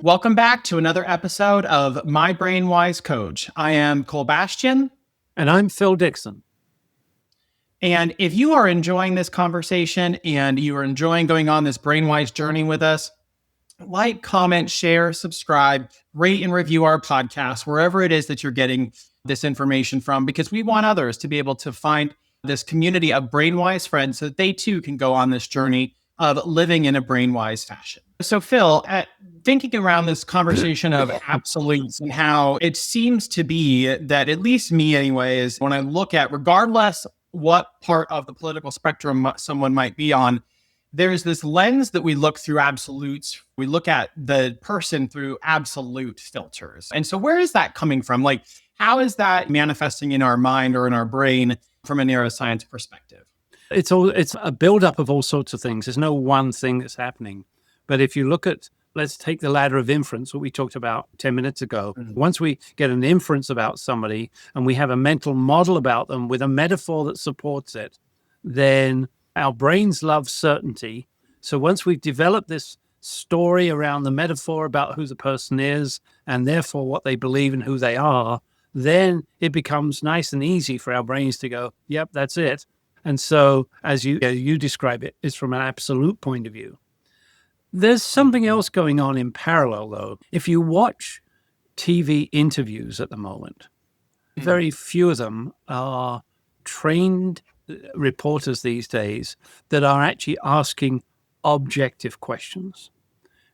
Welcome back to another episode of My BrainWise Coach. I am Cole Bastian. And I'm Phil Dixon. And if you are enjoying this conversation and you are enjoying going on this BrainWise journey with us, like, comment, share, subscribe, rate and review our podcast, wherever it is that you're getting this information from, because we want others to be able to find this community of BrainWise friends so that they too can go on this journey of living in a BrainWise fashion. So Phil, thinking around this conversation of absolutes and how it seems to be that, at least me anyways, when I look at, regardless what part of the political spectrum someone might be on, there's this lens that we look through absolutes. We look at the person through absolute filters. And so where is that coming from? Like, how is that manifesting in our mind or in our brain from a neuroscience perspective? It's a buildup of all sorts of things. There's no one thing that's happening. But if you look at, let's take the ladder of inference, what we talked about 10 minutes ago. Mm-hmm. Once we get an inference about somebody and we have a mental model about them with a metaphor that supports it, then our brains love certainty. So once we've developed this story around the metaphor about who the person is and therefore what they believe and who they are, then it becomes nice and easy for our brains to go, yep, that's it. And so as you describe it, it's from an absolute point of view. There's something else going on in parallel, though. If you watch TV interviews at the moment, very few of them are trained reporters these days that are actually asking objective questions.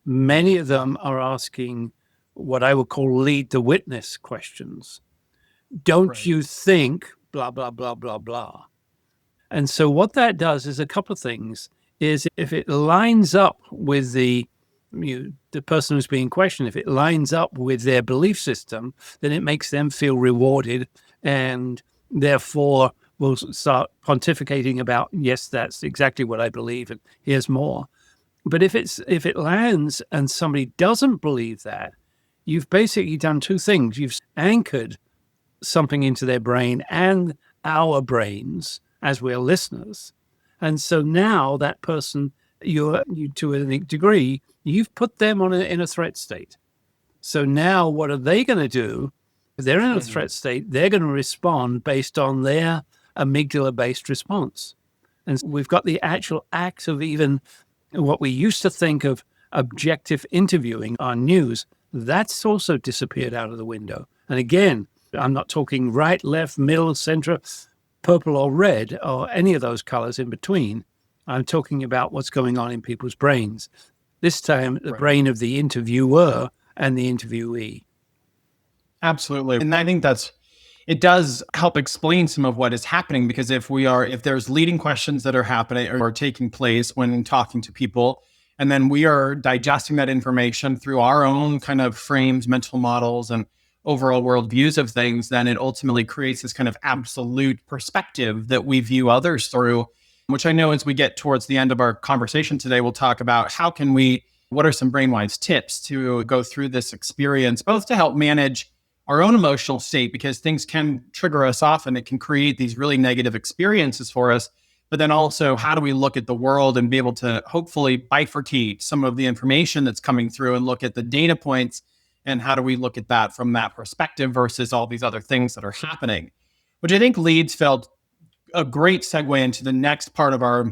Many of them are asking what I would call lead the witness questions. Don't you think blah, blah, blah, blah, blah. And so what that does is a couple of things. Is if it lines up with the person who's being questioned, if it lines up with their belief system, then it makes them feel rewarded and therefore will start pontificating about, yes, that's exactly what I believe and here's more. But if it lands and somebody doesn't believe that, you've basically done two things. You've anchored something into their brain and our brains as we're listeners. And so now that person, you to a degree, you've put them in a threat state. So now what are they going to do? If they're in a threat state, they're going to respond based on their amygdala-based response. And we've got the actual act of even what we used to think of objective interviewing on news. That's also disappeared out of the window. And again, I'm not talking right, left, middle, center, purple or red, or any of those colors in between. I'm talking about what's going on in people's brains. This time, the brain of the interviewer and the interviewee. Absolutely. And I think it does help explain some of what is happening, because if there's leading questions that are happening or taking place when talking to people, and then we are digesting that information through our own kind of frames, mental models, and overall worldviews of things, then it ultimately creates this kind of absolute perspective that we view others through, which I know as we get towards the end of our conversation today, we'll talk about what are some BrainWise tips to go through this experience, both to help manage our own emotional state, because things can trigger us off and it can create these really negative experiences for us. But then also, how do we look at the world and be able to hopefully bifurcate some of the information that's coming through and look at the data points, and how do we look at that from that perspective versus all these other things that are happening, which I think leads, Phil, a great segue into the next part of our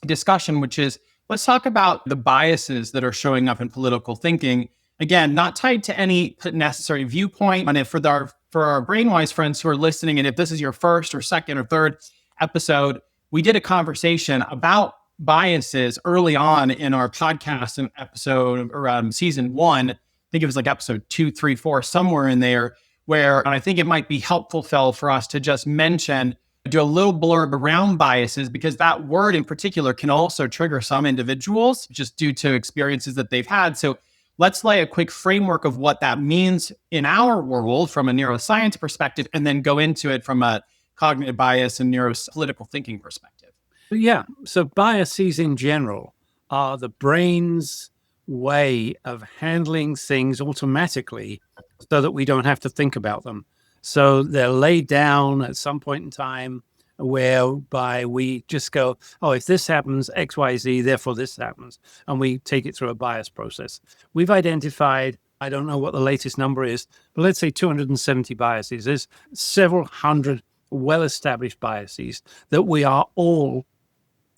discussion, which is, let's talk about the biases that are showing up in political thinking. Again, not tied to any necessary viewpoint. And for our BrainWise friends who are listening, and if this is your first or second or third episode, we did a conversation about biases early on in our podcast and episode around season 1. I think it was like episode 2, 3, 4, somewhere in there, where I think it might be helpful, Phil, for us to just do a little blurb around biases, because that word in particular can also trigger some individuals just due to experiences that they've had. So let's lay a quick framework of what that means in our world from a neuroscience perspective, and then go into it from a cognitive bias and neuropolitical thinking perspective. Yeah. So biases in general are the brain's way of handling things automatically so that we don't have to think about them. So they're laid down at some point in time whereby we just go, oh, if this happens, X, Y, Z, therefore this happens, and we take it through a bias process. We've identified, I don't know what the latest number is, but let's say 270 biases. There's several hundred well-established biases that we are all,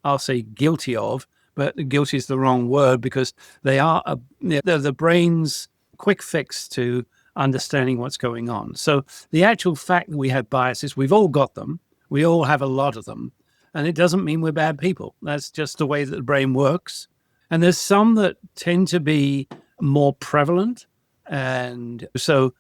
I'll say, guilty of, but guilty is the wrong word because they're the brain's quick fix to understanding what's going on. So the actual fact that we have biases, we've all got them. We all have a lot of them. And it doesn't mean we're bad people. That's just the way that the brain works. And there's some that tend to be more prevalent. And so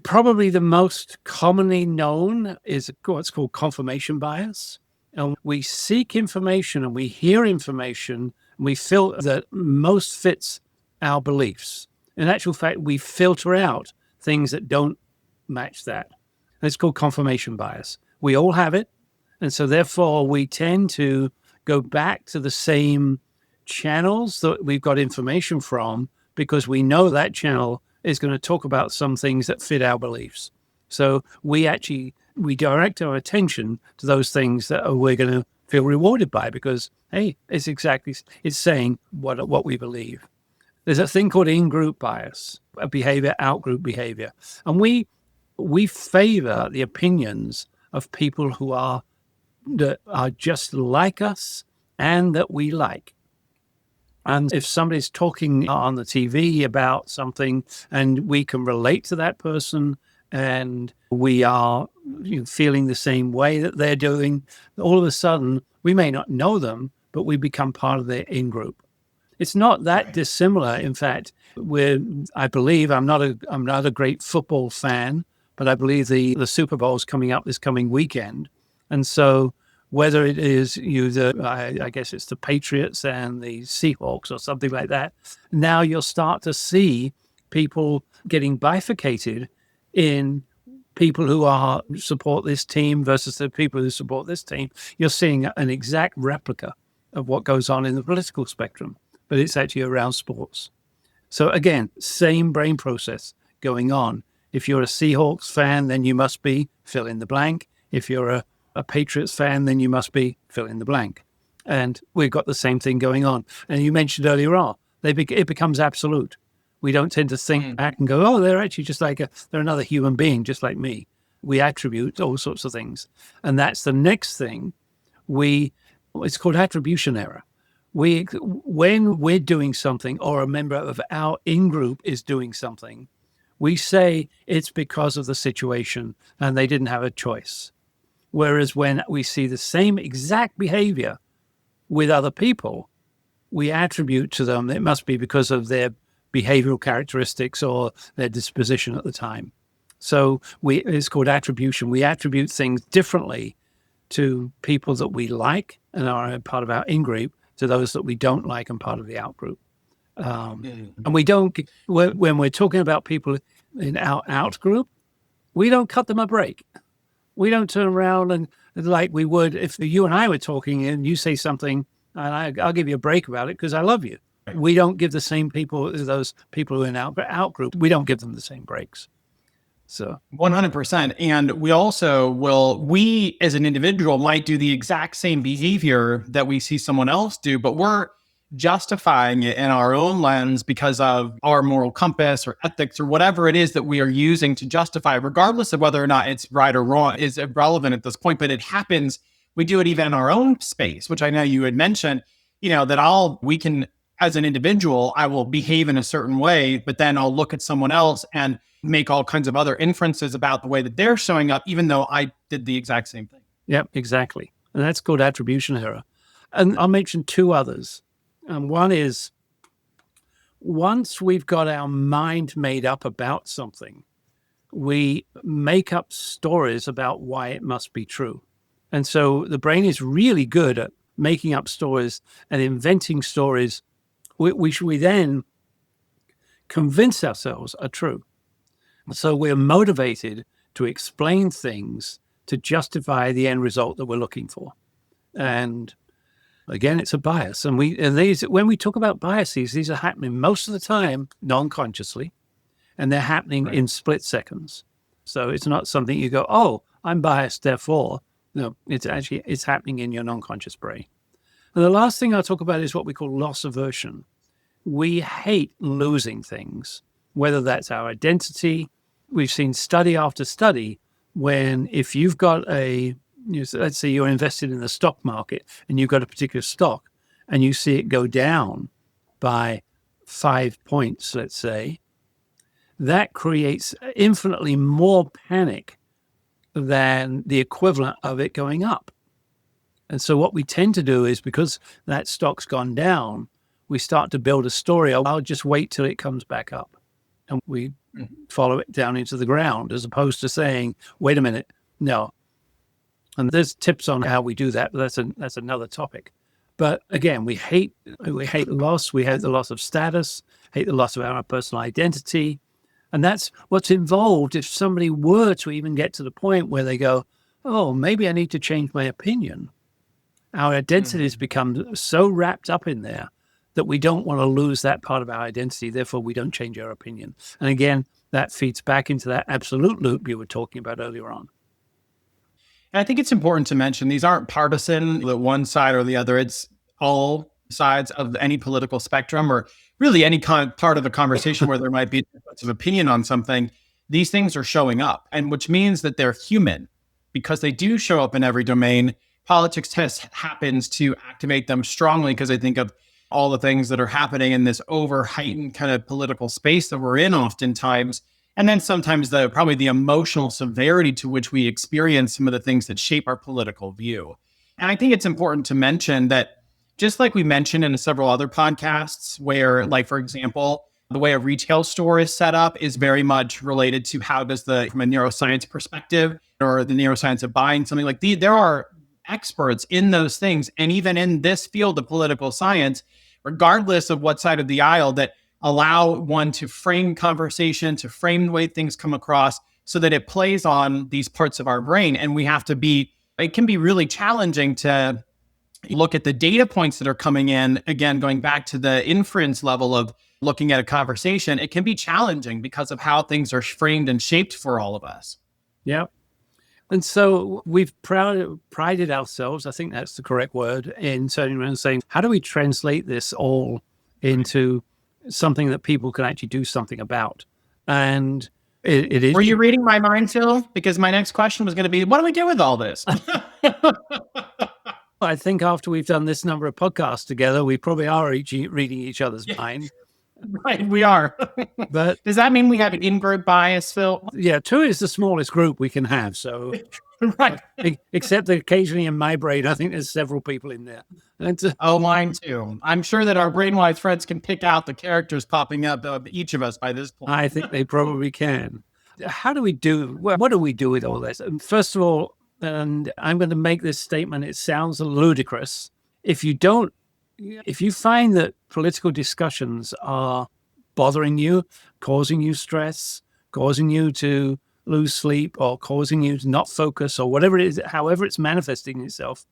probably the most commonly known is what's called confirmation bias. And we seek information and we hear information and we feel that most fits our beliefs. In actual fact, we filter out things that don't match that. It's called confirmation bias. We all have it. And so therefore we tend to go back to the same channels that we've got information from because we know that channel is going to talk about some things that fit our beliefs. So we direct our attention to those things that we're going to feel rewarded by because, hey, it's saying what we believe. There's a thing called in-group bias, a behavior, outgroup behavior. And we favor the opinions of people that are just like us and that we like. And if somebody's talking on the TV about something and we can relate to that person and we are feeling the same way that they're doing, all of a sudden, we may not know them, but we become part of their in-group. It's not that dissimilar. In fact, I believe I'm not a great football fan, but I believe the Super Bowl is coming up this coming weekend. And so whether it is I guess it's the Patriots and the Seahawks or something like that, now you'll start to see people getting bifurcated in people who support this team versus the people who support this team. You're seeing an exact replica of what goes on in the political spectrum, but it's actually around sports. So again, same brain process going on. If you're a Seahawks fan, then you must be fill in the blank. If you're a Patriots fan, then you must be fill in the blank. And we've got the same thing going on. And you mentioned earlier on, it becomes absolute. We don't tend to think back and go, oh, they're actually just they're another human being, just like me. We attribute all sorts of things. And that's the next thing. It's called attribution error. When we're doing something or a member of our in-group is doing something, we say it's because of the situation and they didn't have a choice. Whereas when we see the same exact behavior with other people, we attribute to them it must be because of their behavioral characteristics or their disposition at the time. So it's called attribution. We attribute things differently to people that we like and are part of our in-group to those that we don't like and part of the outgroup. And we don't, when we're talking about people in our outgroup, we don't cut them a break. We don't turn around and like we would if you and I were talking and you say something and I'll give you a break about it because I love you. We don't give the same people, those people who are in our outgroup, we don't give them the same breaks. So 100%. And we also we as an individual might do the exact same behavior that we see someone else do, but we're justifying it in our own lens because of our moral compass or ethics or whatever it is that we are using to justify, regardless of whether or not it's right or wrong, is irrelevant at this point. But it happens, we do it even in our own space, which I know you had mentioned, that we can, as an individual, I will behave in a certain way, but then I'll look at someone else and make all kinds of other inferences about the way that they're showing up, even though I did the exact same thing. Yep, exactly. And that's called attribution error. And I'll mention two others. And one is, once we've got our mind made up about something, we make up stories about why it must be true. And so the brain is really good at making up stories and inventing stories which we then convince ourselves are true. So we're motivated to explain things to justify the end result that we're looking for. And again, it's a bias. And when we talk about biases, these are happening most of the time non-consciously, and they're happening in split seconds. So it's not something you go, oh, I'm biased, therefore No, it's happening in your non-conscious brain. And the last thing I'll talk about is what we call loss aversion. We hate losing things, whether that's our identity. We've seen study after study when if you've got let's say you're invested in the stock market and you've got a particular stock and you see it go down by 5 points, let's say, that creates infinitely more panic than the equivalent of it going up. And so what we tend to do is because that stock's gone down, we start to build a story. Oh, I'll just wait till it comes back up. And we follow it down into the ground as opposed to saying, wait a minute, no. And there's tips on how we do that, but that's another topic. But again, we hate loss. We hate the loss of status, hate the loss of our personal identity. And that's what's involved if somebody were to even get to the point where they go, oh, maybe I need to change my opinion. Our identity has become so wrapped up in there that we don't want to lose that part of our identity. Therefore, we don't change our opinion. And again, that feeds back into that absolute loop you were talking about earlier on. And I think it's important to mention these aren't partisan, the one side or the other. It's all sides of any political spectrum or really any part of the conversation where there might be a difference of opinion on something. These things are showing up, and which means that they're human because they do show up in every domain. Politics test happens to activate them strongly because I think of all the things that are happening in this over heightened kind of political space that we're in oftentimes. And then sometimes probably the emotional severity to which we experience some of the things that shape our political view. And I think it's important to mention that just like we mentioned in several other podcasts where, like, for example, the way a retail store is set up is very much related to how does from a neuroscience perspective or the neuroscience of buying something like there are experts in those things. And even in this field of political science, regardless of what side of the aisle, that allow one to frame conversation, to frame the way things come across so that it plays on these parts of our brain. And it can be really challenging to look at the data points that are coming in. Again, going back to the inference level of looking at a conversation, it can be challenging because of how things are framed and shaped for all of us. Yeah. And so we've prided ourselves, I think that's the correct word, in turning around and saying, how do we translate this all into something that people can actually do something about? And it is. Were you reading my mind, Phil? Because my next question was going to be, what do we do with all this? I think after we've done this number of podcasts together, we probably are reading each other's mind. Right, we are. But does that mean we have an in-group bias, Phil? Yeah, 2 is the smallest group we can have. So, right. Except that occasionally in my brain, I think there's several people in there. Oh, mine too. I'm sure that our BrainWise friends can pick out the characters popping up of each of us by this point. I think they probably can. How do we do? Well, what do we do with all this? First of all, and I'm going to make this statement, it sounds ludicrous. If you find that political discussions are bothering you, causing you stress, causing you to lose sleep, or causing you to not focus, or whatever it is, however it's manifesting itself,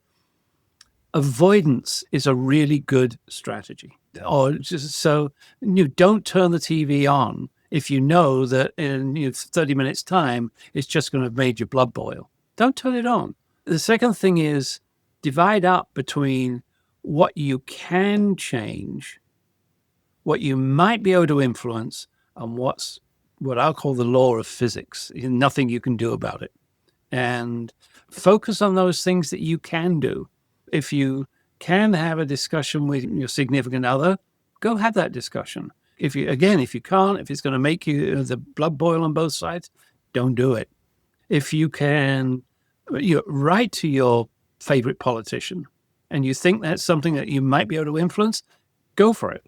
avoidance is a really good strategy. Or just so you don't turn the TV on if you know that in 30 minutes time, it's just going to have made your blood boil. Don't turn it on. The second thing is divide up between what you can change, what you might be able to influence, and what I'll call the law of physics. Nothing you can do about it. And focus on those things that you can do. If you can have a discussion with your significant other, go have that discussion. If you can't, if it's going to make you the blood boil on both sides, don't do it. If you can write to your favorite politician and you think that's something that you might be able to influence, go for it.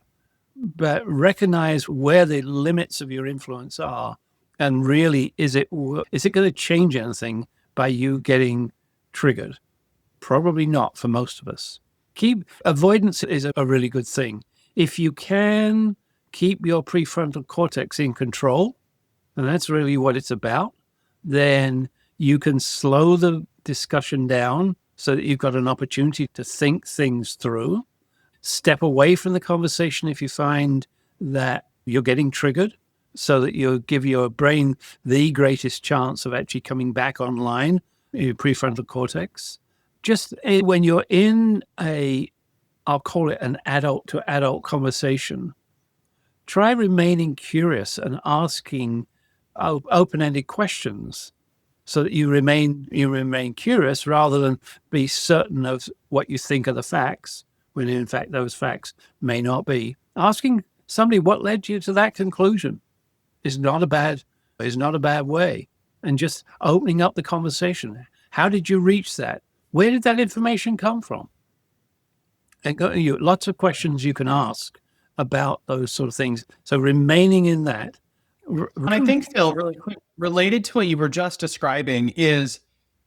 But recognize where the limits of your influence are. And really, is it going to change anything by you getting triggered? Probably not for most of us. Avoidance is a really good thing. If you can keep your prefrontal cortex in control, and that's really what it's about, then you can slow the discussion down so that you've got an opportunity to think things through. Step away from the conversation if you find that you're getting triggered, so that you give your brain the greatest chance of actually coming back online your prefrontal cortex. Just when you're in I'll call it an adult to adult conversation, try remaining curious and asking open-ended questions so that you remain curious rather than be certain of what you think are the facts, when in fact those facts may not be. Asking somebody what led you to that conclusion is not a bad way. And just opening up the conversation. How did you reach that? Where did that information come from? And lots of questions you can ask about those sort of things. So remaining in that. And I think, Phil, really quick, related to what you were just describing is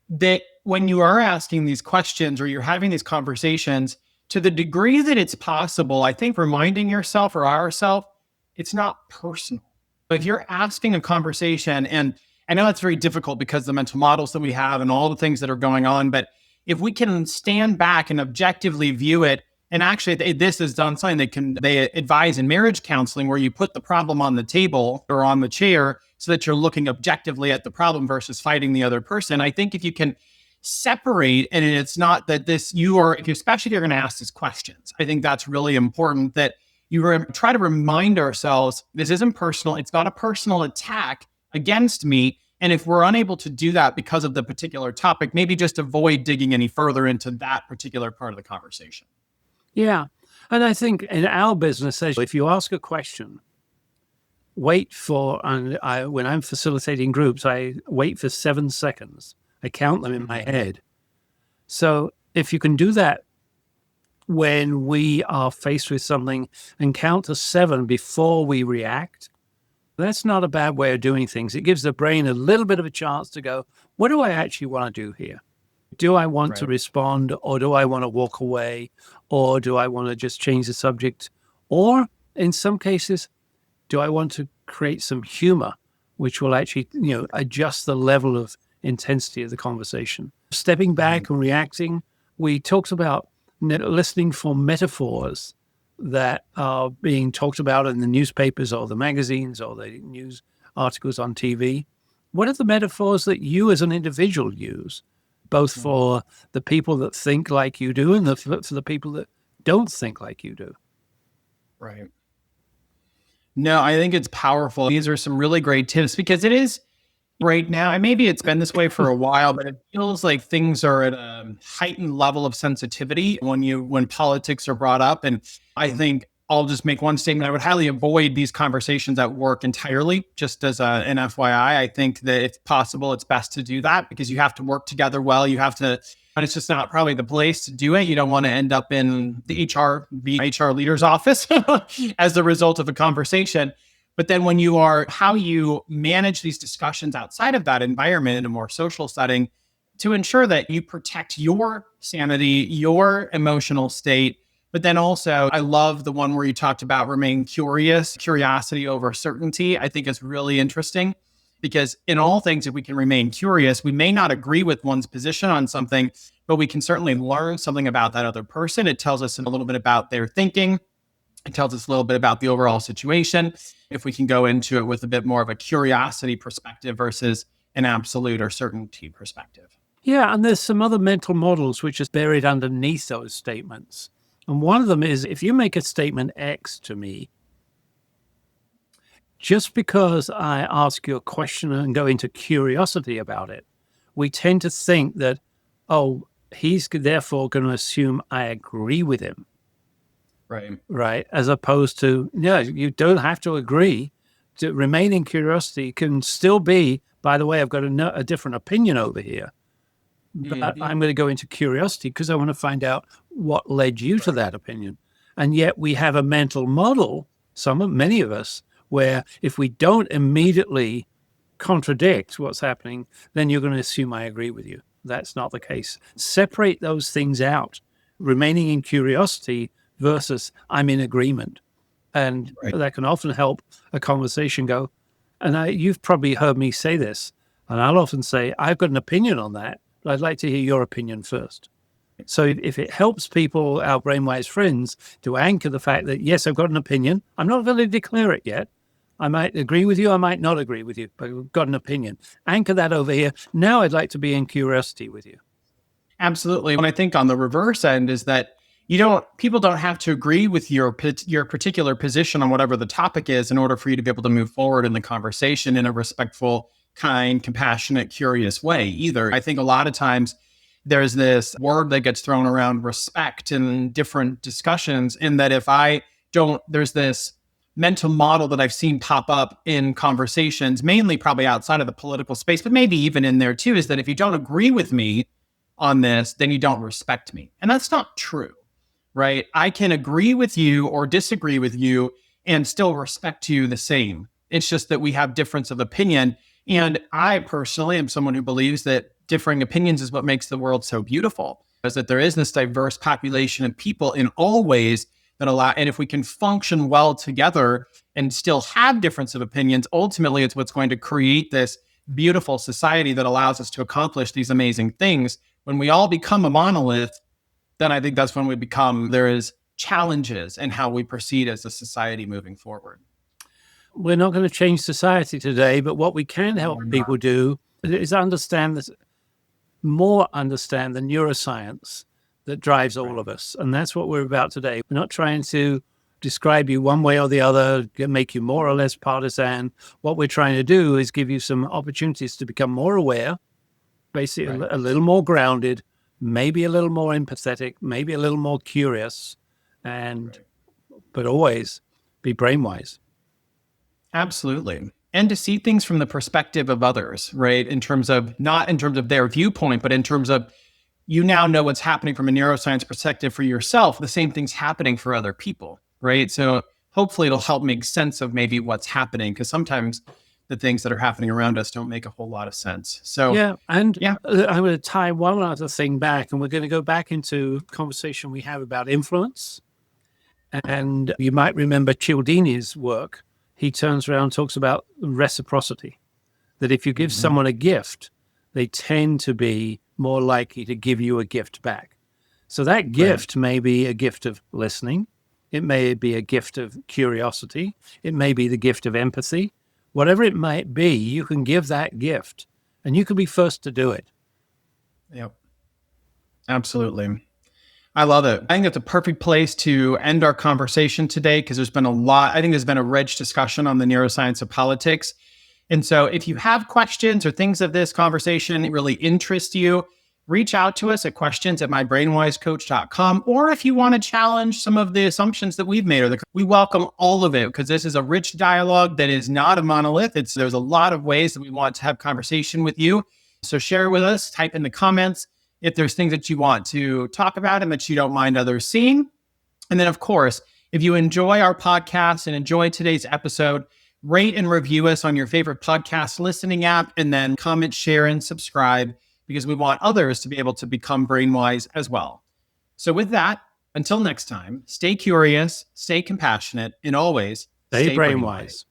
that when you are asking these questions or you're having these conversations, to the degree that it's possible, I think reminding yourself or ourselves, it's not personal. If you're asking a conversation, and I know it's very difficult because the mental models that we have and all the things that are going on, but if we can stand back and objectively view it, and actually this is done something they advise in marriage counseling where you put the problem on the table or on the chair so that you're looking objectively at the problem versus fighting the other person. I think if you can separate, and it's not that especially if you're going to ask these questions, I think that's really important that you try to remind ourselves, this isn't personal. It's not a personal attack against me. And if we're unable to do that because of the particular topic, maybe just avoid digging any further into that particular part of the conversation. Yeah. And I think in our business, if you ask a question, wait for, when I'm facilitating groups, I wait for 7 seconds. I count them in my head. So if you can do that when we are faced with something and count to 7 before we react, that's not a bad way of doing things. It gives the brain a little bit of a chance to go, what do I actually want to do here? Do I want to respond, or do I want to walk away, or do I want to just change the subject? Or in some cases, do I want to create some humor, which will actually, adjust the level of intensity of the conversation? Stepping back and reacting, we talked about listening for metaphors that are being talked about in the newspapers or the magazines or the news articles on TV. What are the metaphors that you as an individual use, both for the people that think like you do and for the people that don't think like you do? Right. No, I think it's powerful. These are some really great tips because it is right now, and maybe it's been this way for a while, but it feels like things are at a heightened level of sensitivity when politics are brought up. And I think I'll just make one statement. I would highly avoid these conversations at work entirely, just as an FYI. I think that if possible, it's best to do that because you have to work together well. You have to, and it's just not probably the place to do it. You don't want to end up in the HR leader's office as a result of a conversation. But then how you manage these discussions outside of that environment in a more social setting to ensure that you protect your sanity, your emotional state. But then also, I love the one where you talked about remain curious, curiosity over certainty. I think is really interesting because in all things, if we can remain curious, we may not agree with one's position on something, but we can certainly learn something about that other person. It tells us a little bit about their thinking. It tells us a little bit about the overall situation. If we can go into it with a bit more of a curiosity perspective versus an absolute or certainty perspective. Yeah, and there's some other mental models which is buried underneath those statements. And one of them is, if you make a statement X to me, just because I ask you a question and go into curiosity about it, we tend to think that, he's therefore going to assume I agree with him. Right. As opposed to, you don't have to agree. To remaining curiosity can still be, by the way, I've got a different opinion over here. But I'm going to go into curiosity because I want to find out what led you to that opinion. And yet we have a mental model, many of us, where if we don't immediately contradict what's happening, then you're going to assume I agree with you. That's not the case. Separate those things out. Remaining in curiosity versus I'm in agreement. And that can often help a conversation go. And you've probably heard me say this, and I'll often say, I've got an opinion on that, but I'd like to hear your opinion first. So if it helps people, our BrainWise friends, to anchor the fact that, yes, I've got an opinion. I'm not going to declare it yet. I might agree with you, I might not agree with you, but we've got an opinion. Anchor that over here. Now I'd like to be in curiosity with you. Absolutely. And I think on the reverse end is that people don't have to agree with your particular position on whatever the topic is in order for you to be able to move forward in the conversation in a respectful, kind, compassionate, curious way either. I think a lot of times there's this word that gets thrown around, respect, in different discussions, in that there's this mental model that I've seen pop up in conversations, mainly probably outside of the political space, but maybe even in there too, is that if you don't agree with me on this, then you don't respect me. And that's not true, right? I can agree with you or disagree with you and still respect you the same. It's just that we have difference of opinion. And I personally am someone who believes that differing opinions is what makes the world so beautiful, is that there is this diverse population of people in all ways that and if we can function well together and still have difference of opinions, ultimately it's what's going to create this beautiful society that allows us to accomplish these amazing things. When we all become a monolith, then I think that's when there is challenges in how we proceed as a society moving forward. We're not going to change society today, but what we can help people do is understand the neuroscience that drives all of us. And that's what we're about today. We're not trying to describe you one way or the other, make you more or less partisan. What we're trying to do is give you some opportunities to become more aware, basically a little more grounded, maybe a little more empathetic, maybe a little more curious, but always be BrainWise. Absolutely. And to see things from the perspective of others, right? Not in terms of their viewpoint, but in terms of, you now know what's happening from a neuroscience perspective for yourself. The same thing's happening for other people, right? So hopefully it'll help make sense of maybe what's happening, because sometimes the things that are happening around us don't make a whole lot of sense. So I'm going to tie one other thing back, and we're going to go back into conversation we have about influence. And you might remember Cialdini's work. He turns around and talks about reciprocity, that if you give someone a gift, they tend to be more likely to give you a gift back. So that gift may be a gift of listening. It may be a gift of curiosity. It may be the gift of empathy. Whatever it might be, you can give that gift, and you can be first to do it. Yep. Absolutely. I love it. I think it's a perfect place to end our conversation today, because there's been a rich discussion on the neuroscience of politics. And so if you have questions or things of this conversation really interest you, reach out to us at questions@mybrainwisecoach.com. Or if you want to challenge some of the assumptions that we've made, we welcome all of it, because this is a rich dialogue that is not a monolith. There's a lot of ways that we want to have conversation with you. So share with us, type in the comments if there's things that you want to talk about and that you don't mind others seeing. And then, of course, if you enjoy our podcast and enjoy today's episode, rate and review us on your favorite podcast listening app, and then comment, share, and subscribe, because we want others to be able to become BrainWise as well. So with that, until next time, stay curious, stay compassionate, and always stay BrainWise.